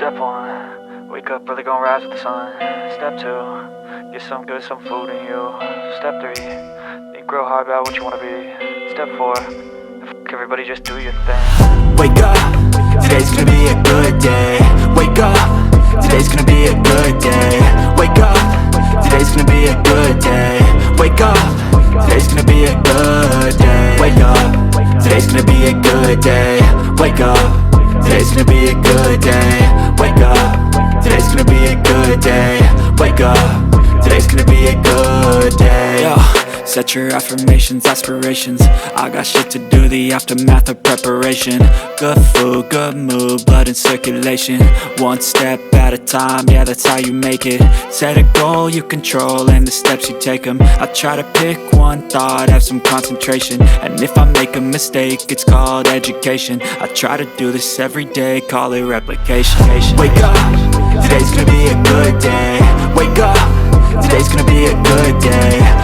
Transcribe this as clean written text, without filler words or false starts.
Step 1, wake up early, gonna rise with the sun. Step 2, get some good, some food in you. Step 3, think real hard about what you wanna be. Step 4, fuck everybody, just do your thing. Wake up, today's gonna be a good day. Wake up, today's gonna be a good day. Wake up, today's gonna be a good day. Wake up, today's gonna be a good day. Wake up, today's gonna be a good day. Wake up, today's gonna be a good day. Wake up, today's gonna be a good day. Wake up, today's gonna be a good day. Yo, set your affirmations, aspirations. I got shit to do, the aftermath of preparation. Good food, good mood, blood in circulation. One step at a time, yeah, that's how you make it. Set a goal you control and the steps you take them. I try to pick one thought, have some concentration. And if I make a mistake, it's called education. I try to do this every day, call it replication. Wake up, today's gonna be a good day. Wake up, today's gonna be a good day.